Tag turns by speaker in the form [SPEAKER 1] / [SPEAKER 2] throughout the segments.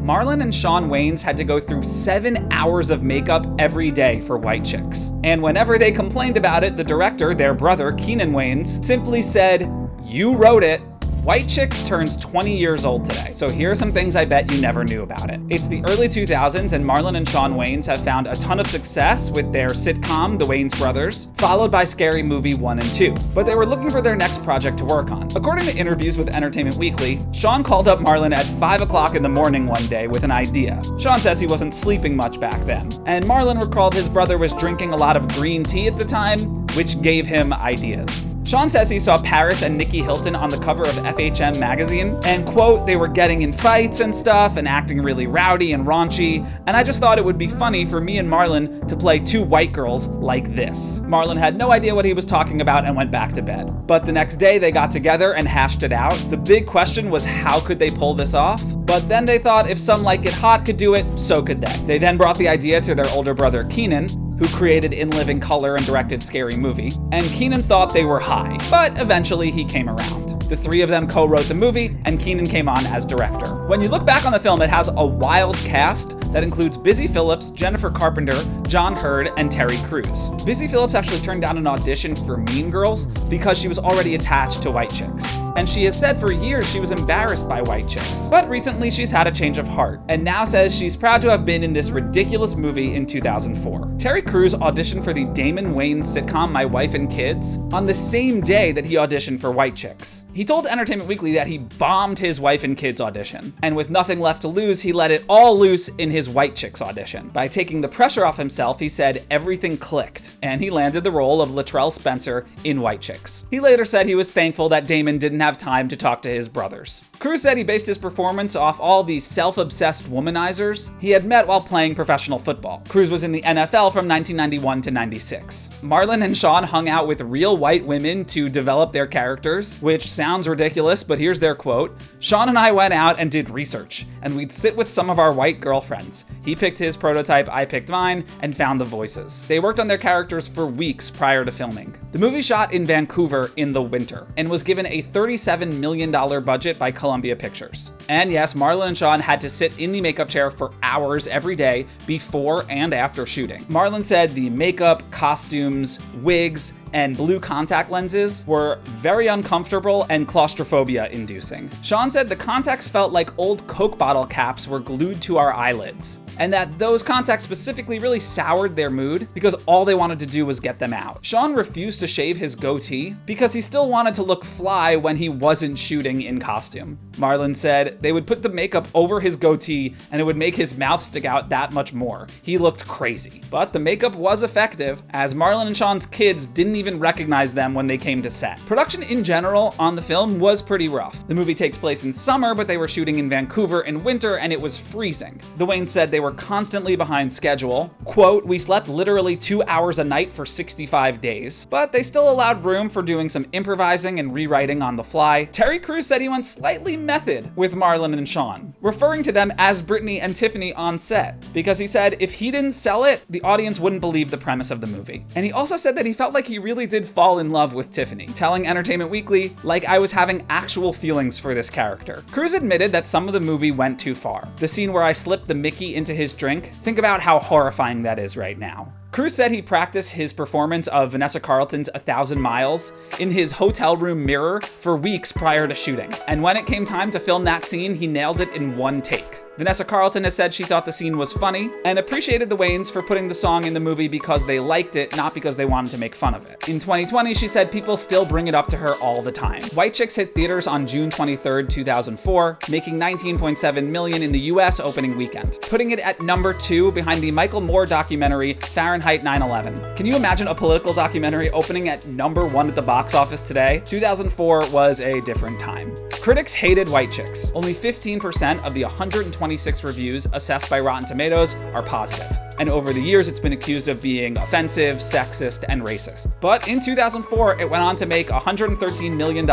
[SPEAKER 1] Marlon and Shawn Wayans had to go through 7 hours of makeup every day for White Chicks. And whenever they complained about it, the director, their brother, Keenen Wayans, simply said, "You wrote it." White Chicks turns 20 years old today, so here are some things I bet you never knew about it. It's the early 2000s, and Marlon and Shawn Wayans have found a ton of success with their sitcom, The Wayans Brothers, followed by Scary Movie 1 and 2. But they were looking for their next project to work on. According to interviews with Entertainment Weekly, Shawn called up Marlon at 5 o'clock in the morning one day with an idea. Shawn says he wasn't sleeping much back then, and Marlon recalled his brother was drinking a lot of green tea at the time, which gave him ideas. Shawn says he saw Paris and Nikki Hilton on the cover of FHM magazine, and quote, "They were getting in fights and stuff and acting really rowdy and raunchy, and I just thought it would be funny for me and Marlon to play two white girls like this." Marlon had no idea what he was talking about and went back to bed. But the next day they got together and hashed it out. The big question was, how could they pull this off? But then they thought if Some Like It Hot could do it, so could they. They then brought the idea to their older brother Keenen, who created In Living Color and directed Scary Movie, and Keenen thought they were high, but eventually he came around. The three of them co-wrote the movie, and Keenen came on as director. When you look back on the film, it has a wild cast that includes Busy Phillips, Jennifer Carpenter, John Hurd, and Terry Crews. Busy Phillips actually turned down an audition for Mean Girls because she was already attached to White Chicks. And she has said for years she was embarrassed by White Chicks. But recently she's had a change of heart, and now says she's proud to have been in this ridiculous movie in 2004. Terry Crews auditioned for the Damon Wayans sitcom My Wife and Kids on the same day that he auditioned for White Chicks. He told Entertainment Weekly that he bombed his Wife and Kids audition, and with nothing left to lose, he let it all loose in his White Chicks audition. By taking the pressure off himself, he said everything clicked, and he landed the role of Latrell Spencer in White Chicks. He later said he was thankful that Damon didn't have time to talk to his brothers. Crews said he based his performance off all the self-obsessed womanizers he had met while playing professional football. Crews was in the NFL from 1991 to 96. Marlon and Shawn hung out with real white women to develop their characters, which sounds ridiculous, but here's their quote. "Shawn and I went out and did research, and we'd sit with some of our white girlfriends. He picked his prototype, I picked mine, and found the voices." They worked on their characters for weeks prior to filming. The movie shot in Vancouver in the winter, and was given a $37 million budget by Columbia Pictures. And yes, Marlon and Shawn had to sit in the makeup chair for hours every day before and after shooting. Marlon said the makeup, costumes, wigs, and blue contact lenses were very uncomfortable and claustrophobia inducing. Shawn said the contacts felt like old Coke bottle caps were glued to our eyelids, and that those contacts specifically really soured their mood because all they wanted to do was get them out. Shawn refused to shave his goatee because he still wanted to look fly when he wasn't shooting in costume. Marlon said they would put the makeup over his goatee and it would make his mouth stick out that much more. He looked crazy. But the makeup was effective, as Marlon and Shawn's kids didn't even recognize them when they came to set. Production in general on the film was pretty rough. The movie takes place in summer, but they were shooting in Vancouver in winter and it was freezing. The Wayans said they were constantly behind schedule. Quote, "We slept literally 2 hours a night for 65 days, but they still allowed room for doing some improvising and rewriting on the fly." Terry Crews said he went slightly method with Marlon and Shawn, referring to them as Brittany and Tiffany on set, because he said if he didn't sell it, the audience wouldn't believe the premise of the movie. And he also said that he felt like he really did fall in love with Tiffany, telling Entertainment Weekly, "Like I was having actual feelings for this character." Crews admitted that some of the movie went too far. The scene where I slipped the Mickey into his drink, think about how horrifying that is right now. Crews said he practiced his performance of Vanessa Carlton's 1,000 Miles in his hotel room mirror for weeks prior to shooting. And when it came time to film that scene, he nailed it in one take. Vanessa Carlton has said she thought the scene was funny and appreciated the Wayans for putting the song in the movie because they liked it, not because they wanted to make fun of it. In 2020, she said people still bring it up to her all the time. White Chicks hit theaters on June 23rd, 2004, making $19.7 million in the US opening weekend, putting it at number 2 behind the Michael Moore documentary Fahrenheit 9/11. Can you imagine a political documentary opening at number 1 at the box office today? 2004 was a different time. Critics hated White Chicks. Only 15% of the 126 reviews assessed by Rotten Tomatoes are positive. and over the years it's been accused of being offensive, sexist, and racist. But in 2004, it went on to make $113 million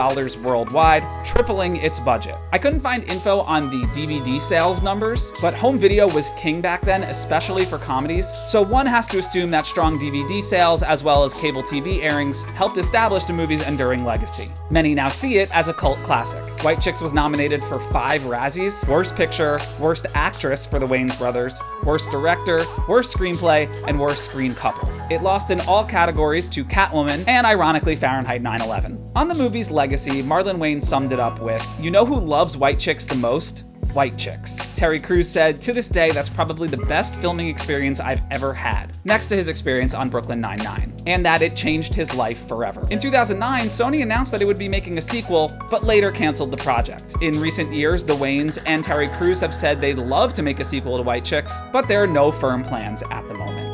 [SPEAKER 1] worldwide, tripling its budget. I couldn't find info on the DVD sales numbers, but home video was king back then, especially for comedies, so one has to assume that strong DVD sales as well as cable TV airings helped establish the movie's enduring legacy. Many now see it as a cult classic. White Chicks was nominated for 5 Razzies: Worst Picture, Worst Actress for the Wayans brothers, Worst Director, Worst Screenplay, and Worst Screen Couple. It lost in all categories to Catwoman and, ironically, Fahrenheit 9/11. On the movie's legacy, Marlon Wayans summed it up with, "You know who loves White Chicks the most? White Chicks." Terry Crews said, "To this day, that's probably the best filming experience I've ever had," next to his experience on Brooklyn Nine-Nine, and that it changed his life forever. In 2009, Sony announced that it would be making a sequel, but later canceled the project. In recent years, the Wayans and Terry Crews have said they'd love to make a sequel to White Chicks, but there are no firm plans at the moment.